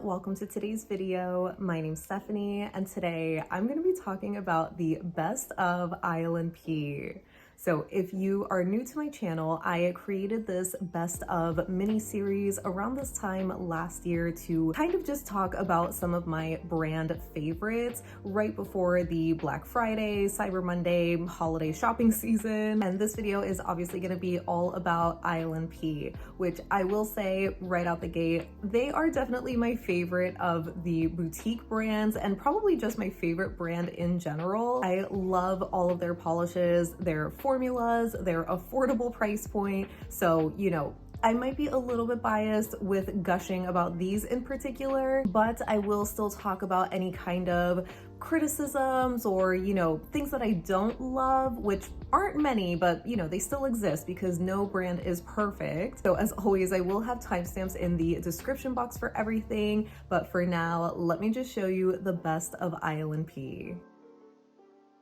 welcome to today's video. My name's Stephanie, and today I'm going to be talking about the best of ILNP. So if you are new to my channel, I created this best of mini series around this time last year to kind of just talk about some of my brand favorites right before the Black Friday, Cyber Monday, holiday shopping season. And this video is obviously going to be all about ILNP, which I will say right out the gate, they are definitely my favorite of the boutique brands and probably just my favorite brand in general. I love all of their polishes, their formulas, their affordable price point. So, you know, I might be a little bit biased with gushing about these in particular, but I will still talk about any kind of criticisms or, you know, things that I don't love, which aren't many, but you know, they still exist because no brand is perfect. So as always, I will have timestamps in the description box for everything. But for now, let me just show you the best of ILNP.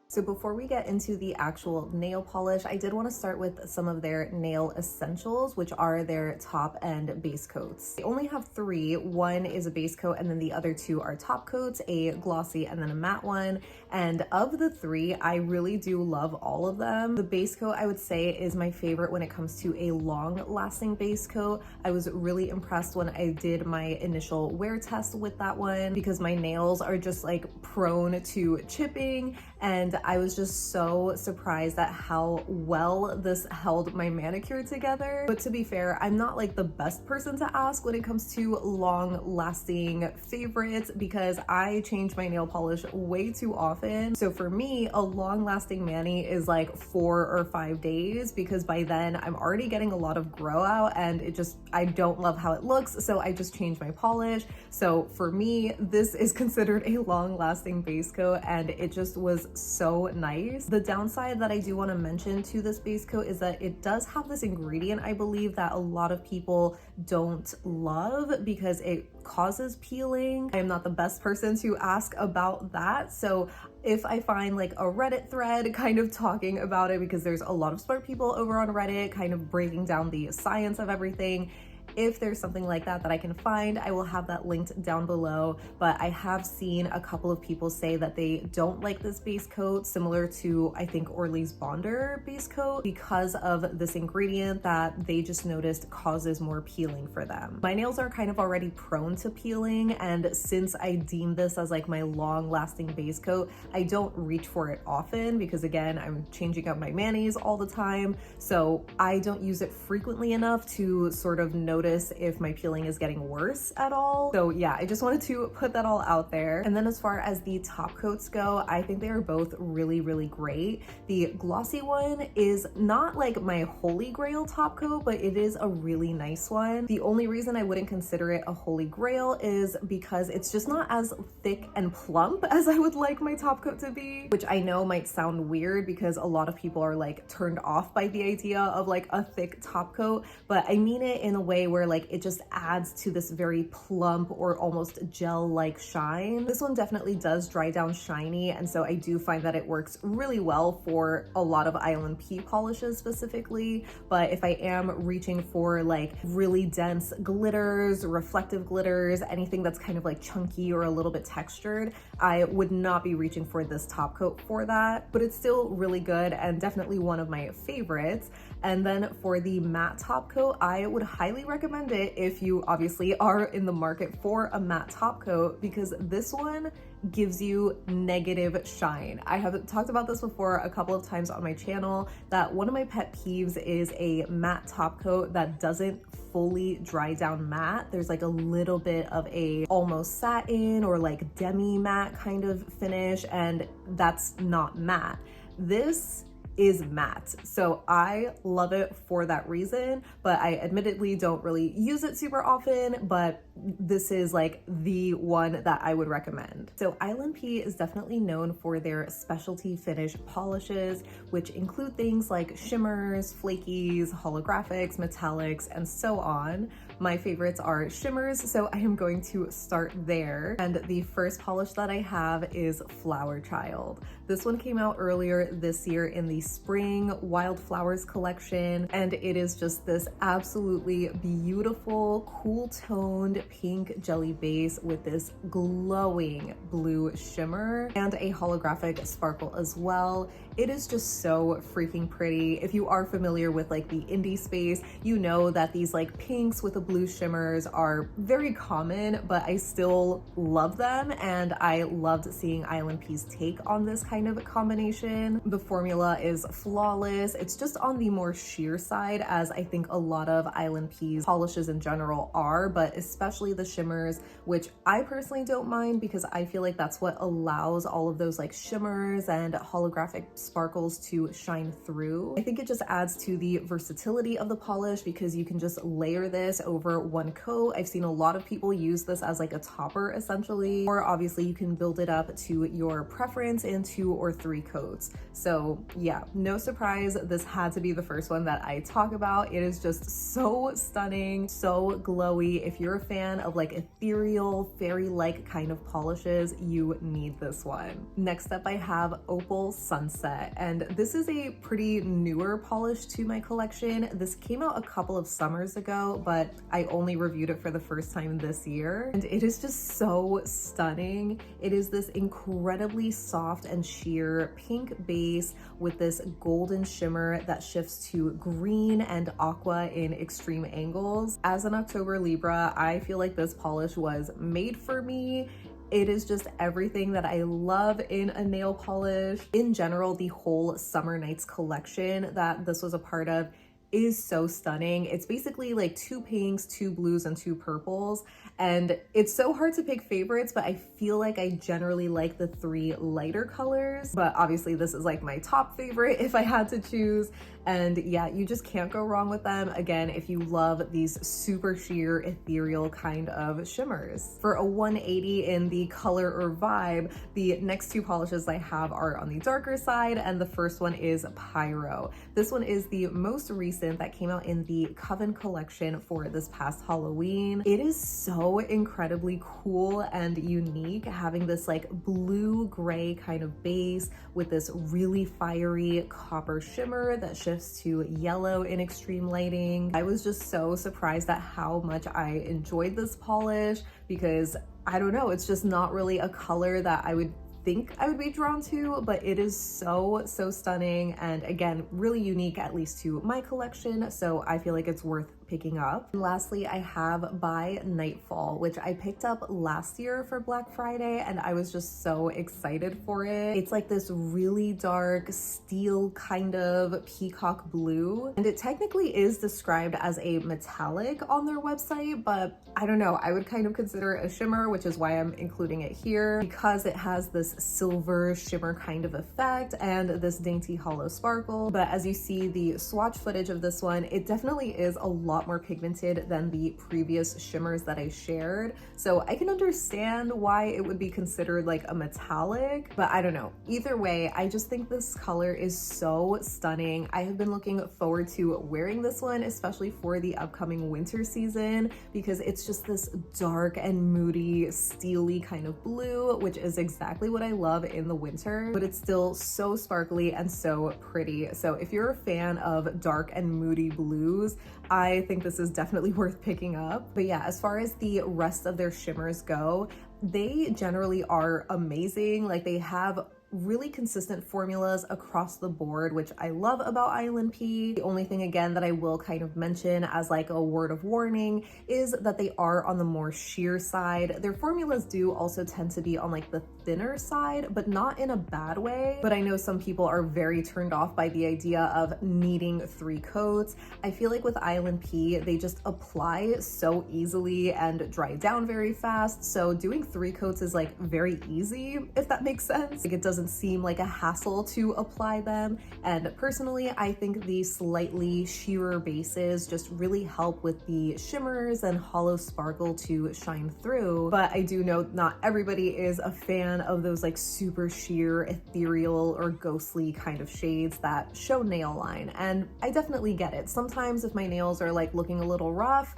So before we get into the actual nail polish, I did want to start with some of their nail essentials, which are their top and base coats. They only have three. One is a base coat and then the other two are top coats, a glossy and then a matte one. And of the three, I really do love all of them. The base coat, I would say, is my favorite when it comes to a long lasting base coat. I was really impressed when I did my initial wear test with that one because my nails are just like prone to chipping, and I was just so surprised at how well this held my manicure together. But to be fair, I'm not like the best person to ask when it comes to long lasting favorites because I change my nail polish way too often. So for me, a long lasting mani is like 4 or 5 days because by then I'm already getting a lot of grow out and I don't love how it looks. So I just change my polish. So for me, this is considered a long lasting base coat and it just was so nice. The downside that I do want to mention to this base coat is that it does have this ingredient, I believe, that a lot of people don't love because it causes peeling. I am not the best person to ask about that. So if I find like a Reddit thread kind of talking about it, because there's a lot of smart people over on Reddit kind of breaking down the science of everything, if there's something like that that I can find, I will have that linked down below. But I have seen a couple of people say that they don't like this base coat, similar to, I think, Orly's Bonder base coat, because of this ingredient that they just noticed causes more peeling for them. My nails are kind of already prone to peeling, and since I deem this as like my long-lasting base coat, I don't reach for it often because, again, I'm changing up my manis all the time, so I don't use it frequently enough to sort of notice if my peeling is getting worse at all. So yeah, I just wanted to put that all out there. And then as far as the top coats go, I think they are both really, really great. The glossy one is not like my holy grail top coat, but it is a really nice one. The only reason I wouldn't consider it a holy grail is because it's just not as thick and plump as I would like my top coat to be, which I know might sound weird because a lot of people are like turned off by the idea of like a thick top coat, but I mean it in a way where like it just adds to this very plump or almost gel-like shine. This one definitely does dry down shiny, and so I do find that it works really well for a lot of ILNP polishes specifically. But if I am reaching for like really dense glitters, reflective glitters, anything that's kind of like chunky or a little bit textured, I would not be reaching for this top coat for that, but it's still really good and definitely one of my favorites. And then for the matte top coat, I would highly recommend it if you obviously are in the market for a matte top coat, because this one gives you negative shine. I have talked about this before a couple of times on my channel that one of my pet peeves is a matte top coat that doesn't fully dry down matte. There's like a little bit of a almost satin or like demi matte kind of finish, and that's not matte. This is matte, so I love it for that reason, but I admittedly don't really use it super often, but this is like the one that I would recommend. So ILNP is definitely known for their specialty finish polishes, which include things like shimmers, flakies, holographics, metallics, and so on. My favorites are shimmers, so I am going to start there. And the first polish that I have is Flower Child. This one came out earlier this year in the Spring Wildflowers collection, and it is just this absolutely beautiful, cool-toned pink jelly base with this glowing blue shimmer and a holographic sparkle as well. It is just so freaking pretty. If you are familiar with like the indie space, you know that these like pinks with the blue shimmers are very common, but I still love them, and I loved seeing ILNP's take on this kind of combination. The formula is flawless. It's just on the more sheer side, as I think a lot of ILNP's polishes in general are, but especially the shimmers, which I personally don't mind because I feel like that's what allows all of those like shimmers and holographic sparkles to shine through. I think it just adds to the versatility of the polish because you can just layer this over one coat. I've seen a lot of people use this as like a topper essentially, or obviously you can build it up to your preference in 2 or 3 coats. So yeah, no surprise, this had to be the first one that I talk about. It is just so stunning, so glowy. If you're a fan of like ethereal, fairy-like kind of polishes, you need this one. Next up, I have Opal Sunset, and this is a pretty newer polish to my collection. This came out a couple of summers ago, but I only reviewed it for the first time this year, and it is just so stunning. It is this incredibly soft and sheer pink base with this golden shimmer that shifts to green and aqua in extreme angles. As an October Libra, I feel like this polish was made for me. It is just everything that I love in a nail polish. In general, the whole Summer Nights collection that this was a part of is so stunning. It's basically like 2 pinks, 2 blues, and 2 purples. And it's so hard to pick favorites, but I feel like I generally like the 3 lighter colors. But obviously this is like my top favorite if I had to choose. And yeah, you just can't go wrong with them. Again, if you love these super sheer, ethereal kind of shimmers. For a 180 in the color or vibe, the next 2 polishes I have are on the darker side, and the first one is Pyro. This one is the most recent that came out in the Coven collection for this past Halloween. It is so incredibly cool and unique, having this like blue-gray kind of base with this really fiery copper shimmer that shifts to yellow in extreme lighting. I was just so surprised at how much I enjoyed this polish because I don't know, it's just not really a color that I would think I would be drawn to, but it is so stunning, and again, really unique, at least to my collection, so I feel like it's worth picking up. And lastly, I have By Nightfall, which I picked up last year for Black Friday, and I was just so excited for it. It's like this really dark steel kind of peacock blue, and it technically is described as a metallic on their website, but I don't know, I would kind of consider it a shimmer, which is why I'm including it here, because it has this silver shimmer kind of effect and this dainty hollow sparkle. But as you see the swatch footage of this one, it definitely is a lot more pigmented than the previous shimmers that I shared. So I can understand why it would be considered like a metallic, but I don't know. Either way, I just think this color is so stunning. I have been looking forward to wearing this one, especially for the upcoming winter season, because it's just this dark and moody, steely kind of blue, which is exactly what I love in the winter, but it's still so sparkly and so pretty. So if you're a fan of dark and moody blues, I think this is definitely worth picking up. But yeah, as far as the rest of their shimmers go, they generally are amazing. Like, they have really consistent formulas across the board, which I love about ILNP. The only thing again that I will kind of mention as like a word of warning is that they are on the more sheer side. Their formulas do also tend to be on like the thinner side, but not in a bad way. But I know some people are very turned off by the idea of needing 3 coats. I feel like with ILNP, they just apply so easily and dry down very fast. So doing 3 coats is like very easy, if that makes sense. Like, it doesn't seem like a hassle to apply them. And personally, I think the slightly sheerer bases just really help with the shimmers and hollow sparkle to shine through. But I do know not everybody is a fan of those like super sheer, ethereal, or ghostly kind of shades that show nail line. And I definitely get it. Sometimes if my nails are like looking a little rough,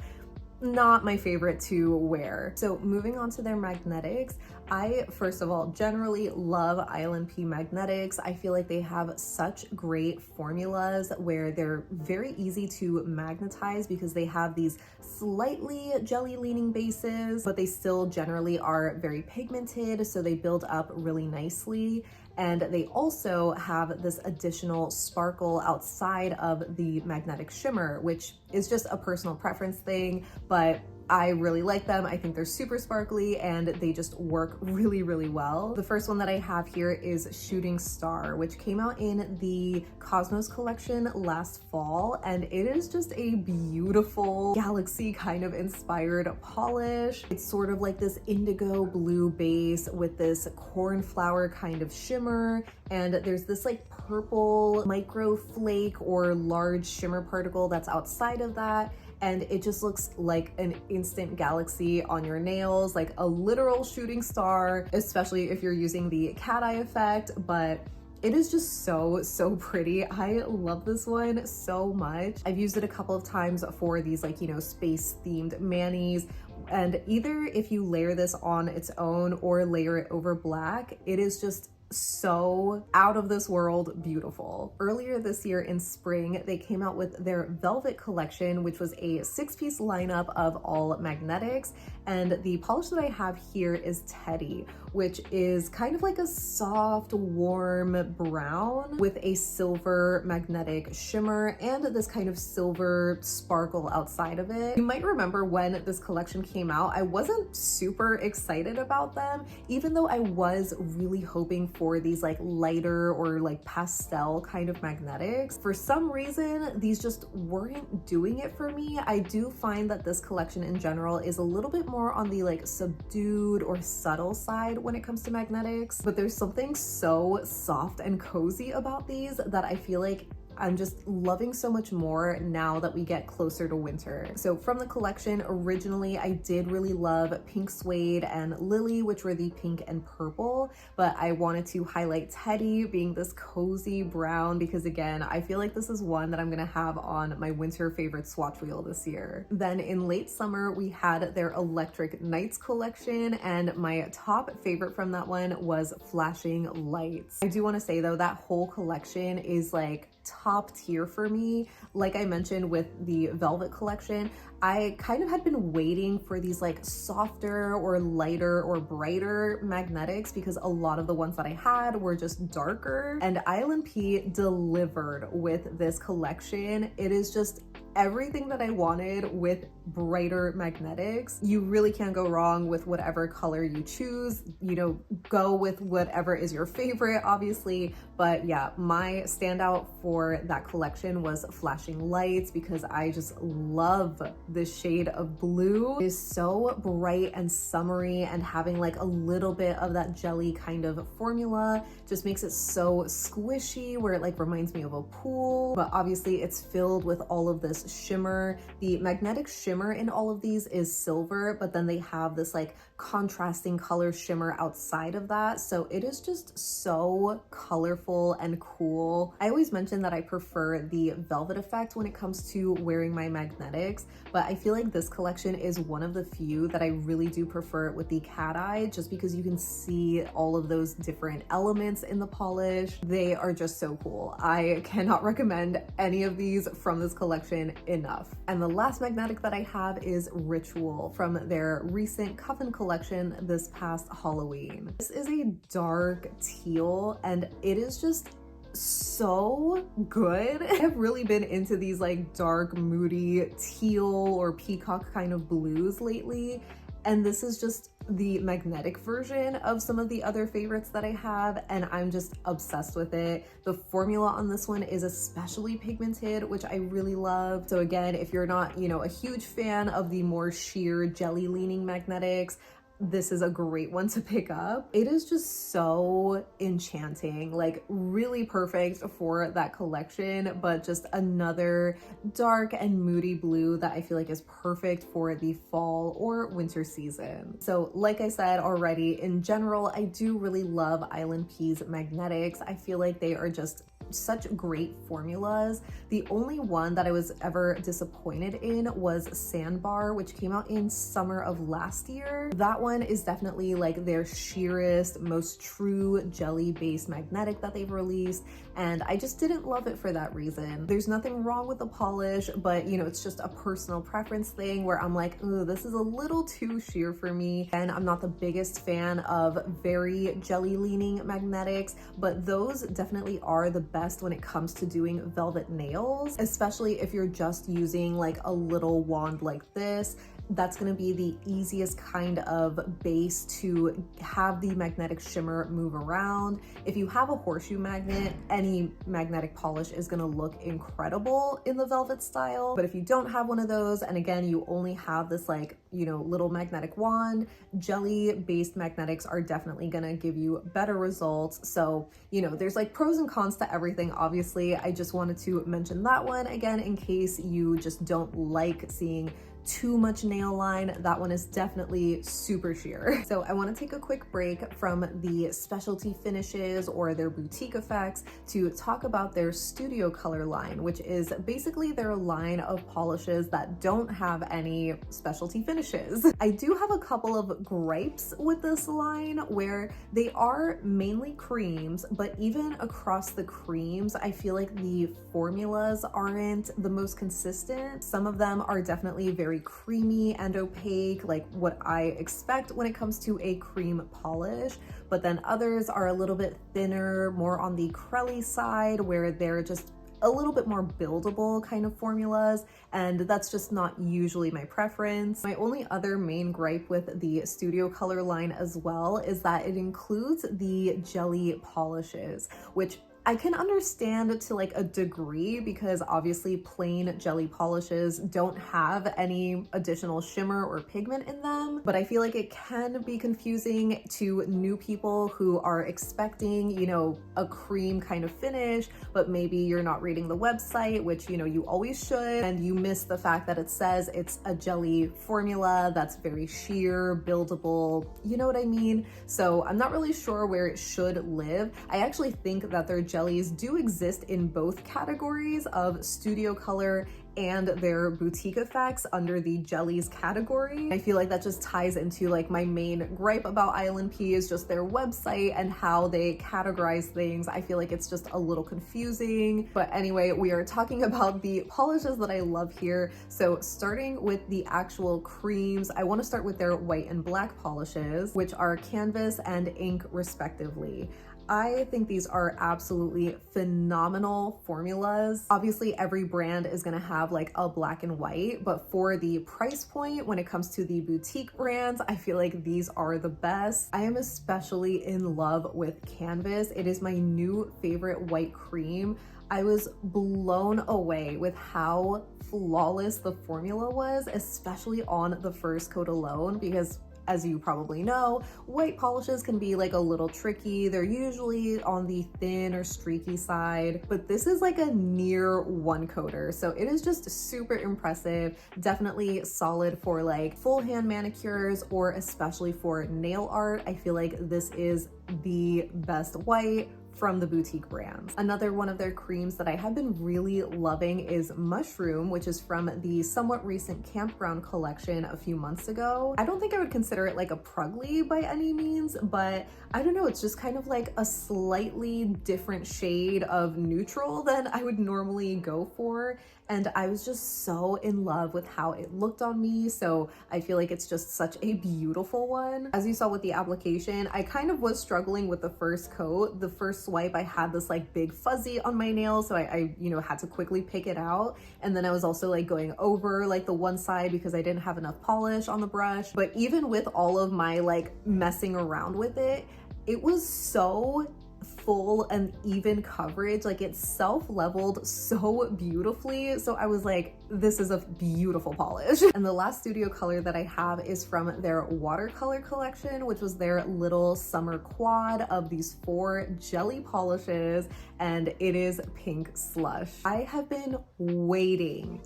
not my favorite to wear. So moving on to their magnetics, I first of all generally love ILNP magnetics. I feel like they have such great formulas where they're very easy to magnetize because they have these slightly jelly leaning bases, but they still generally are very pigmented, so they build up really nicely. And they also have this additional sparkle outside of the magnetic shimmer, which is just a personal preference thing, but I really like them. I think they're super sparkly and they just work really, really well. The first one that I have here is Shooting Star, which came out in the Cosmos collection last fall, and it is just a beautiful galaxy kind of inspired polish. It's sort of like this indigo blue base with this cornflower kind of shimmer, and there's this like purple micro flake or large shimmer particle that's outside of that. And it just looks like an instant galaxy on your nails, like a literal shooting star, especially if you're using the cat eye effect, but it is just so pretty. I love this one so much. I've used it a couple of times for these like, you know, space themed manis. And either if you layer this on its own or layer it over black, it is just so out of this world beautiful. Earlier this year in spring, they came out with their Velvet collection, which was a 6-piece lineup of all magnetics. And the polish that I have here is Teddy, which is kind of like a soft, warm brown with a silver magnetic shimmer and this kind of silver sparkle outside of it. You might remember when this collection came out, I wasn't super excited about them, even though I was really hoping for these like lighter or like pastel kind of magnetics. For some reason, these just weren't doing it for me. I do find that this collection in general is a little bit more on the like subdued or subtle side when it comes to magnetics, but there's something so soft and cozy about these that I feel like I'm just loving so much more now that we get closer to winter. So from the collection, originally I did really love Pink Suede and Lily, which were the pink and purple, but I wanted to highlight Teddy being this cozy brown because again, I feel like this is one that I'm gonna have on my winter favorite swatch wheel this year. Then in late summer, we had their Electric Nights collection, and my top favorite from that one was Flashing Lights. I do wanna say though, that whole collection is like top tier for me. Like I mentioned with the Velvet collection, I kind of had been waiting for these like softer or lighter or brighter magnetics because a lot of the ones that I had were just darker, and ILNP delivered with this collection. It is just everything that I wanted with brighter magnetics. You really can't go wrong with whatever color you choose. You know, go with whatever is your favorite, obviously. But yeah, my standout for that collection was Flashing Lights because I just love this shade of blue. It is so bright and summery, and having like a little bit of that jelly kind of formula just makes it so squishy where it like reminds me of a pool. But obviously it's filled with all of this shimmer. The magnetic shimmer in all of these is silver, but then they have this like contrasting color shimmer outside of that. So it is just so colorful and cool. I always mention that I prefer the velvet effect when it comes to wearing my magnetics, but I feel like this collection is one of the few that I really do prefer with the cat eye, just because you can see all of those different elements in the polish. They are just so cool. I cannot recommend any of these from this collection enough. And the last magnetic that I have is Ritual from their recent Coven collection this past Halloween. This is a dark teal, and it is just so good. I've really been into these like dark, moody teal or peacock kind of blues lately, and this is just the magnetic version of some of the other favorites that I have, and I'm just obsessed with it. The formula on this one is especially pigmented, which I really love. So again, if you're not, you know, a huge fan of the more sheer jelly leaning magnetics, this is a great one to pick up. It is just so enchanting, like really perfect for that collection, but just another dark and moody blue that I feel like is perfect for the fall or winter season. So like I said already, in general, I do really love ILNP's magnetics. I feel like they are just such great formulas. The only one that I was ever disappointed in was Sandbar, which came out in summer of last year. That one is definitely like their sheerest, most true jelly-based magnetic that they've released, and I just didn't love it for that reason. There's nothing wrong with the polish, but you know, it's just a personal preference thing where I'm like, ooh, this is a little too sheer for me, and I'm not the biggest fan of very jelly-leaning magnetics, but those definitely are the best when it comes to doing velvet nails, especially if you're just using like a little wand like this. That's going to be the easiest kind of base to have the magnetic shimmer move around. If you have a horseshoe magnet, any magnetic polish is going to look incredible in the velvet style. But if you don't have one of those, and again, you only have this like, you know, little magnetic wand, jelly-based magnetics are definitely going to give you better results. So, you know, there's like pros and cons to everything. Obviously, I just wanted to mention that one again in case you just don't like seeing too much nail line. That one is definitely super sheer. So I want to take a quick break from the specialty finishes or their boutique effects to talk about their studio color line, which is basically their line of polishes that don't have any specialty finishes. I do have a couple of gripes with this line where they are mainly creams, but even across the creams, I feel like the formulas aren't the most consistent. Some of them are definitely very creamy and opaque, like what I expect when it comes to a cream polish, but then others are a little bit thinner, more on the crelly side, where they're just a little bit more buildable kind of formulas, and that's just not usually my preference. My only other main gripe with the studio color line as well is that it includes the jelly polishes, which I can understand to like a degree because obviously plain jelly polishes don't have any additional shimmer or pigment in them, but I feel like it can be confusing to new people who are expecting, you know, a cream kind of finish, but maybe you're not reading the website, which, you know, you always should, and you miss the fact that it says it's a jelly formula that's very sheer, buildable, you know what I mean? So I'm not really sure where it should live. I actually think that their jellies do exist in both categories of studio color and their boutique effects under the jellies category. I feel like that just ties into like my main gripe about ILNP is just their website and how they categorize things. I feel like it's just a little confusing. But anyway, we are talking about the polishes that I love here. So starting with the actual creams, I want to start with their white and black polishes, which are canvas and ink respectively. I think these are absolutely phenomenal formulas. Obviously, every brand is gonna have like a black and white, but for the price point, when it comes to the boutique brands, I feel like these are the best. I am especially in love with canvas. It is my new favorite white cream. I was blown away with how flawless the formula was, especially on the first coat alone, because as you probably know, white polishes can be like a little tricky. They're usually on the thin or streaky side, but this is like a near one coater. So it is just super impressive. Definitely solid for like full hand manicures or especially for nail art. I feel like this is the best white from the boutique brands. Another one of their creams that I have been really loving is Mushroom, which is from the somewhat recent Campground collection a few months ago. I don't think I would consider it like a Prugly by any means, but I don't know, it's just kind of like a slightly different shade of neutral than I would normally go for. And I was just so in love with how it looked on me. So I feel like it's just such a beautiful one. As you saw with the application, I kind of was struggling with the first coat. The first swipe, I had this like big fuzzy on my nail. So I you know, had to quickly pick it out. And then I was also like going over like the one side because I didn't have enough polish on the brush. But even with all of my like messing around with it, it was so full and even coverage. Like, it's self-leveled so beautifully. So I was like, this is a beautiful polish. And the last studio color that I have is from their watercolor collection, which was their little summer quad of these 4 jelly polishes, and it is Pink Slush. I have been waiting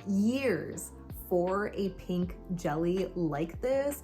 years for a pink jelly like this.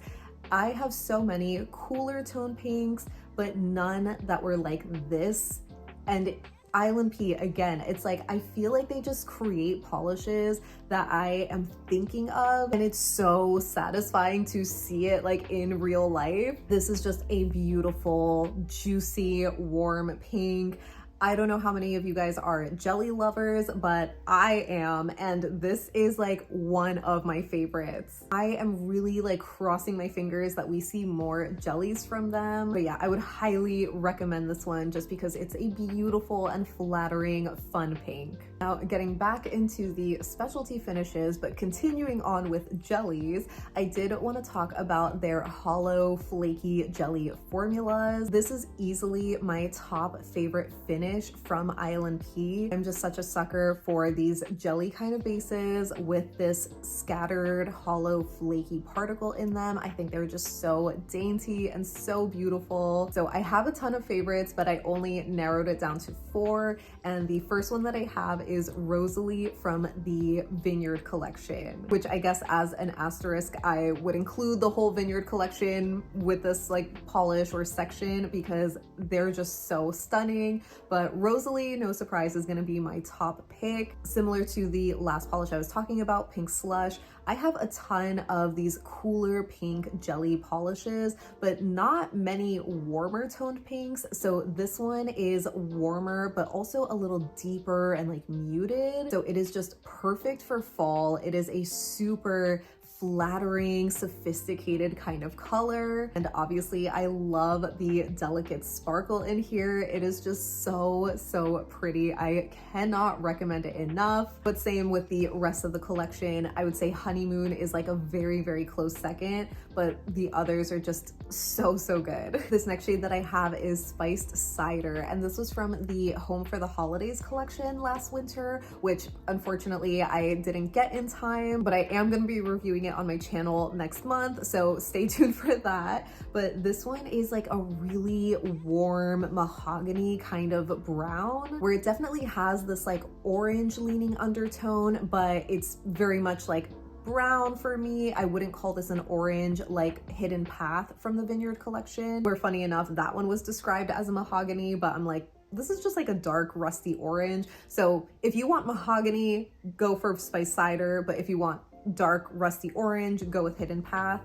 I have so many cooler tone pinks, but none that were like this. And ILNP, again, it's like, I feel like they just create polishes that I am thinking of, and it's so satisfying to see it like in real life. This is just a beautiful, juicy, warm pink. I don't know how many of you guys are jelly lovers, but I am, and this is like one of my favorites. I am really like crossing my fingers that we see more jellies from them. But yeah, I would highly recommend this one just because it's a beautiful and flattering, fun pink. Now, getting back into the specialty finishes, but continuing on with jellies, I did want to talk about their Holo Flaky jelly formulas. This is easily my top favorite finish from ILNP. I'm just such a sucker for these jelly kind of bases with this scattered hollow flaky particle in them. I think they're just so dainty and so beautiful. So I have a ton of favorites, but I only narrowed it down to 4. And the first one that I have is Rosalie from the Vineyard collection, which I guess as an asterisk, I would include the whole Vineyard collection with this like polish or section because they're just so stunning. But Rosalie, no surprise, is gonna be my top pick. Similar to the last polish I was talking about, Pink Slush, I have a ton of these cooler pink jelly polishes, but not many warmer toned pinks. So this one is warmer, but also a little deeper and like muted. So it is just perfect for fall. It is a super flattering, sophisticated kind of color. And obviously I love the delicate sparkle in here. It is just so, so pretty. I cannot recommend it enough. But same with the rest of the collection. I would say Honeymoon is like a very, very close second, but the others are just so, so good. This next shade that I have is Spiced Cider, and this was from the Home for the Holidays collection last winter, which unfortunately I didn't get in time, but I am gonna be reviewing it on my channel next month, so stay tuned for that. But this one is like a really warm mahogany kind of brown, where it definitely has this like orange leaning undertone, but it's very much like brown for me. I wouldn't call this an orange like Hidden Path from the Vineyard collection, where funny enough, that one was described as a mahogany, but I'm like, this is just like a dark rusty orange. So if you want mahogany, go for Spiced Cider, but if you want dark rusty orange, go with Hidden Path.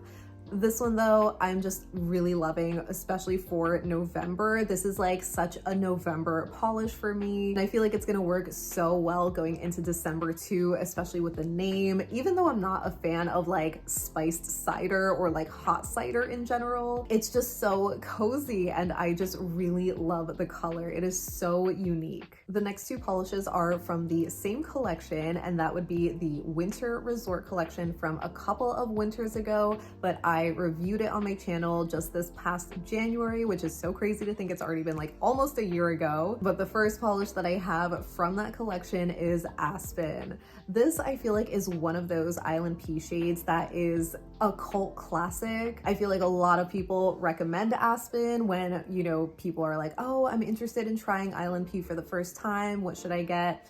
This one though, I'm just really loving, especially for November. This is like such a November polish for me. And I feel like it's gonna work so well going into December too, especially with the name. Even though I'm not a fan of like spiced cider or like hot cider in general, it's just so cozy and I just really love the color. It is so unique. The next 2 polishes are from the same collection, and that would be the Winter Resort collection from a couple of winters ago, but I reviewed it on my channel just this past January, which is so crazy to think it's already been like almost a year ago. But the first polish that I have from that collection is Aspen. This I feel like is one of those ILNP shades that is a cult classic. I feel like a lot of people recommend Aspen when, you know, people are like, oh, I'm interested in trying ILNP for the first time. What should I get?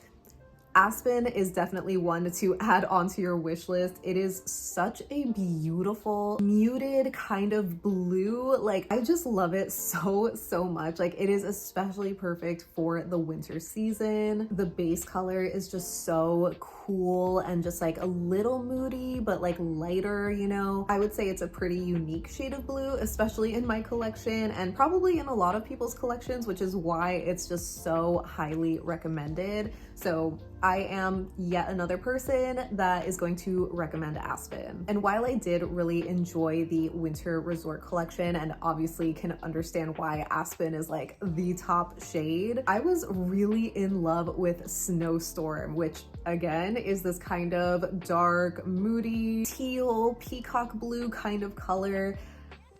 Aspen is definitely one to add onto your wish list. It is such a beautiful, muted kind of blue. Like, I just love it so, so much. Like, it is especially perfect for the winter season. The base color is just so cool and just like a little moody, but like lighter, you know? I would say it's a pretty unique shade of blue, especially in my collection and probably in a lot of people's collections, which is why it's just so highly recommended. So I am yet another person that is going to recommend Aspen. And while I did really enjoy the Winter Resort collection and obviously can understand why Aspen is like the top shade, I was really in love with Snowstorm, which again is this kind of dark, moody, teal, peacock blue kind of color.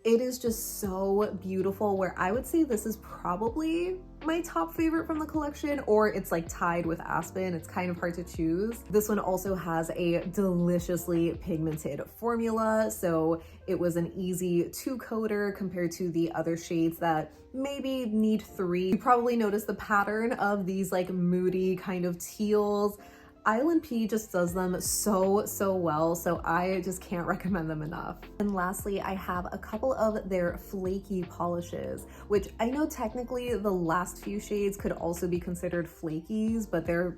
It is just so beautiful, where I would say this is probably my top favorite from the collection, or it's like tied with Aspen. It's kind of hard to choose. This one also has a deliciously pigmented formula, so it was an easy 2-coater compared to the other shades that maybe need 3. You probably noticed the pattern of these like moody kind of teals. ILNP just does them so well, so I just can't recommend them enough. And lastly, I have a couple of their Flakie polishes, which I know technically the last few shades could also be considered flakies, but they're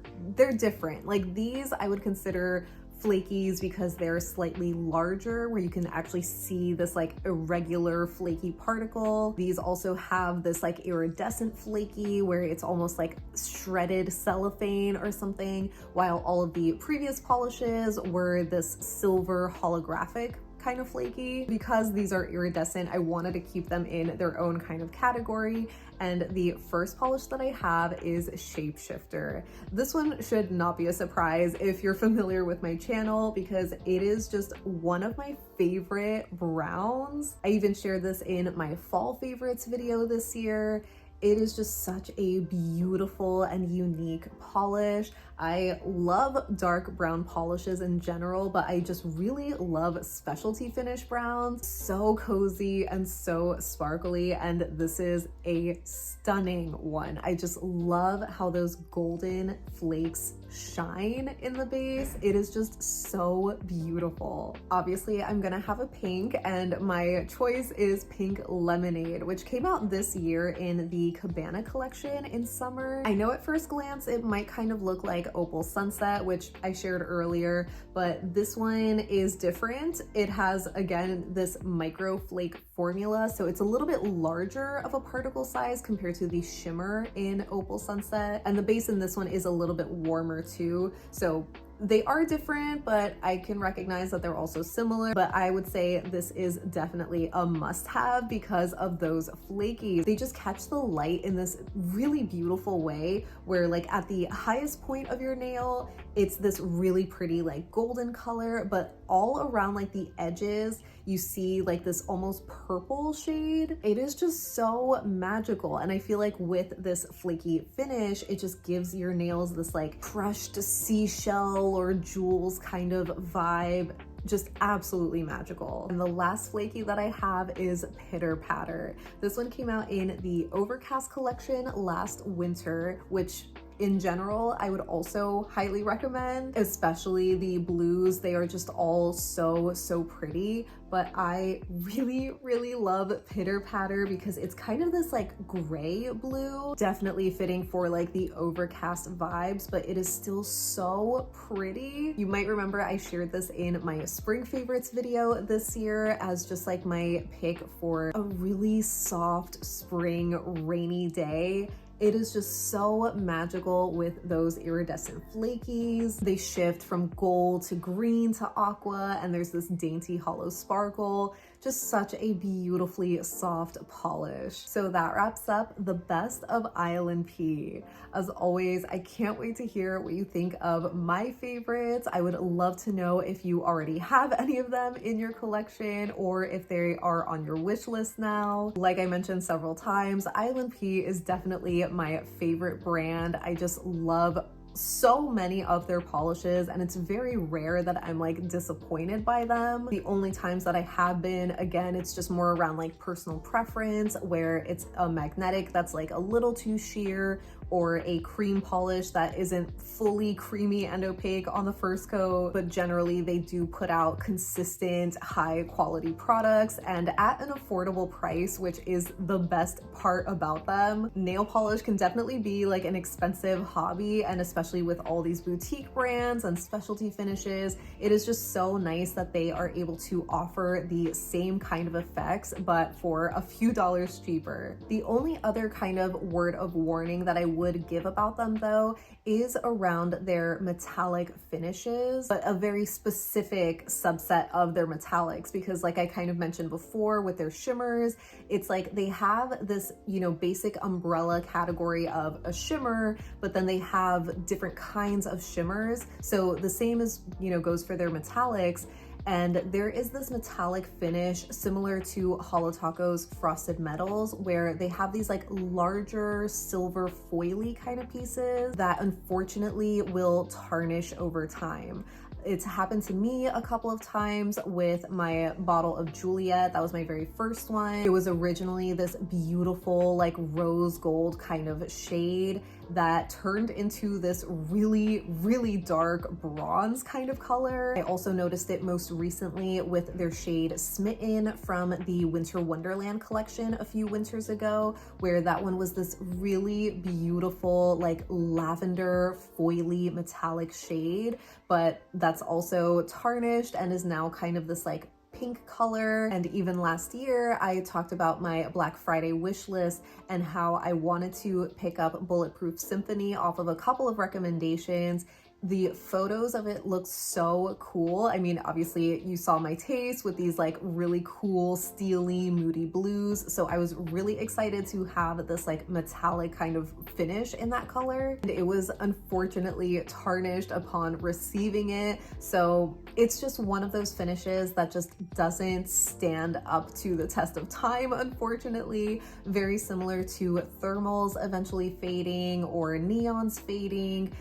different. Like these I would consider flakies because they're slightly larger, where you can actually see this like irregular flaky particle. These also have this like iridescent flaky where it's almost like shredded cellophane or something, while all of the previous polishes were this silver holographic kind of flaky. Because these are iridescent, I wanted to keep them in their own kind of category. And the first polish that I have is Shapeshifter. This one should not be a surprise if you're familiar with my channel, because it is just one of my favorite browns. I even shared this in my fall favorites video this year. It is just such a beautiful and unique polish. I love dark brown polishes in general, but I just really love specialty finish browns. So cozy and so sparkly, and this is a stunning one. I just love how those golden flakes shine in the base. It is just so beautiful. Obviously, I'm gonna have a pink, and my choice is Pink Lemonade, which came out this year in the Cabana collection in summer. I know at first glance it might kind of look like Opal Sunset, which I shared earlier, but this one is different. It has, again, this micro flake formula, so it's a little bit larger of a particle size compared to the shimmer in Opal Sunset, and the base in this one is a little bit warmer too, so they are different, but I can recognize that they're also similar. But I would say this is definitely a must-have because of those flakies. They just catch the light in this really beautiful way, where like at the highest point of your nail, it's this really pretty like golden color, but all around like the edges, you see like this almost purple shade. It is just so magical. And I feel like with this flaky finish, it just gives your nails this like crushed seashell or jewels kind of vibe. Just absolutely magical. And the last flaky that I have is Pitter Patter. This one came out in the Overcast collection last winter, which in general I would also highly recommend, especially the blues. They are just all so pretty, but I really love Pitter Patter because it's kind of this like gray blue, definitely fitting for like the Overcast vibes, but it is still so pretty. You might remember I shared this in my spring favorites video this year as just like my pick for a really soft spring rainy day. It is just so magical with those iridescent flakies. They shift from gold to green to aqua, and there's this dainty hollow sparkle. Just such a beautifully soft polish. So that wraps up the best of ILNP. As always, I can't wait to hear what you think of my favorites. I would love to know if you already have any of them in your collection or if they are on your wish list now. Like I mentioned several times, ILNP is definitely my favorite brand. I just love so many of their polishes, and it's very rare that I'm like disappointed by them. The only times that I have been, again, it's just more around like personal preference, where it's a magnetic that's like a little too sheer, or a cream polish that isn't fully creamy and opaque on the first coat. But generally they do put out consistent high quality products and at an affordable price, which is the best part about them. Nail polish can definitely be like an expensive hobby, and especially with all these boutique brands and specialty finishes, it is just so nice that they are able to offer the same kind of effects but for a few dollars cheaper. The only other kind of word of warning that I would give about them though is around their metallic finishes, but a very specific subset of their metallics, because like I kind of mentioned before with their shimmers, it's like they have this, you know, basic umbrella category of a shimmer, but then they have different kinds of shimmers. So the same as, you know, goes for their metallics. And there is this metallic finish similar to Holo Taco's Frosted Metals, where they have these like larger silver foily kind of pieces that unfortunately will tarnish over time. It's happened to me a couple of times with my bottle of Juliet. That was my very first one. It was originally this beautiful like rose gold kind of shade that turned into this really, really dark bronze kind of color. I also noticed it most recently with their shade Smitten from the Winter Wonderland collection a few winters ago, where that one was this really beautiful like lavender foily metallic shade, but that's also tarnished and is now kind of this like pink color. And even last year I talked about my Black Friday wish list and how I wanted to pick up Bulletproof Symphony off of a couple of recommendations. The photos of it look so cool. I mean, obviously you saw my taste with these like really cool steely moody blues, so I was really excited to have this like metallic kind of finish in that color. And it was unfortunately tarnished upon receiving it, so it's just one of those finishes that just doesn't stand up to the test of time, unfortunately. Very similar to thermals eventually fading or neons fading.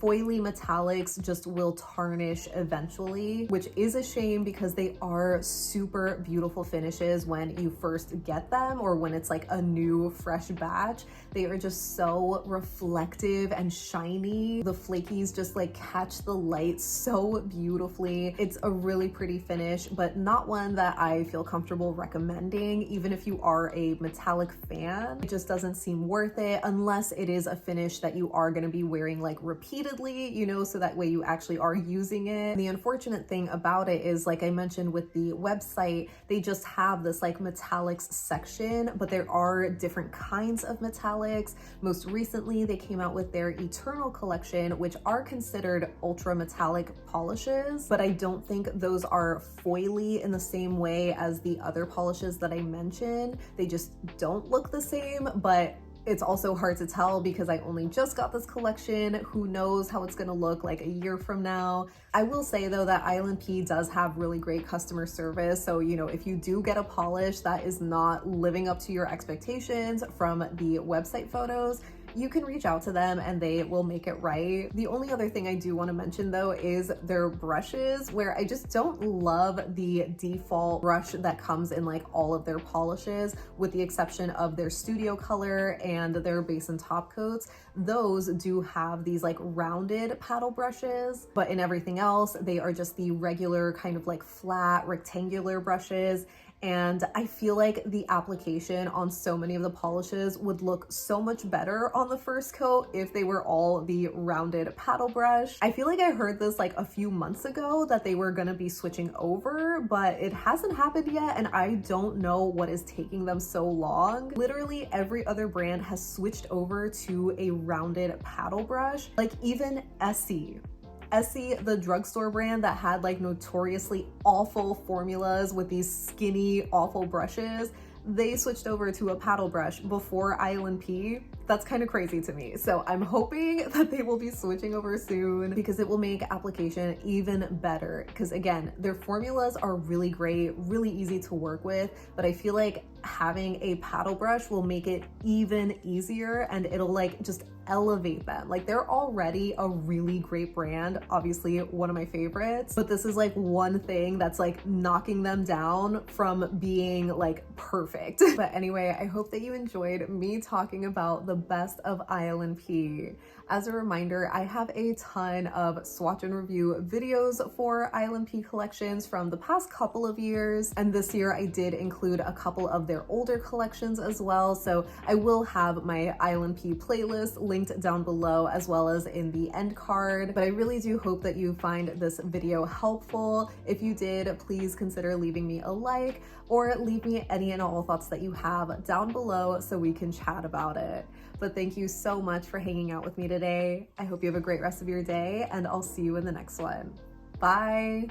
Foily metallics just will tarnish eventually, which is a shame because they are super beautiful finishes when you first get them or when it's like a new fresh batch. They are just so reflective and shiny. The flakies just like catch the light so beautifully. It's a really pretty finish, but not one that I feel comfortable recommending, even if you are a metallic fan. It just doesn't seem worth it unless it is a finish that you are going to be wearing like repeatedly, you know, so that way you actually are using it. And the unfortunate thing about it is, like I mentioned with the website, they just have this like metallics section, but there are different kinds of metallics. Most recently, they came out with their Eternal collection, which are considered ultra metallic polishes, but I don't think those are foily in the same way as the other polishes that I mentioned. They just don't look the same, but it's also hard to tell because I only just got this collection. Who knows how it's gonna look like a year from now. I will say though that ILNP does have really great customer service. So, you know, if you do get a polish that is not living up to your expectations from the website photos, you can reach out to them and they will make it right. The only other thing I do want to mention though is their brushes, where I just don't love the default brush that comes in like all of their polishes, with the exception of their studio color and their base and top coats. Those do have these like rounded paddle brushes, but in everything else, they are just the regular kind of like flat rectangular brushes. And I feel like the application on so many of the polishes would look so much better on the first coat if they were all the rounded paddle brush. I feel like I heard this like a few months ago that they were gonna be switching over, but it hasn't happened yet, and I don't know what is taking them so long. Literally every other brand has switched over to a rounded paddle brush, like even Essie, the drugstore brand that had like notoriously awful formulas with these skinny, awful brushes. They switched over to a paddle brush before ILNP. That's kind of crazy to me. So I'm hoping that they will be switching over soon because it will make application even better. Because again, their formulas are really great, really easy to work with, but I feel like having a paddle brush will make it even easier and it'll like just elevate them. Like they're already a really great brand, obviously one of my favorites, but this is like one thing that's like knocking them down from being like perfect. But anyway, I hope that you enjoyed me talking about the best of ILNP. As a reminder, I have a ton of swatch and review videos for ILNP collections from the past couple of years, and this year I did include a couple of their older collections as well, so I will have my ILNP playlist linked down below as well as in the end card. But I really do hope that you find this video helpful. If you did, please consider leaving me a like or leave me any and all thoughts that you have down below so we can chat about it. But thank you so much for hanging out with me today. I hope you have a great rest of your day, and I'll see you in the next one. Bye.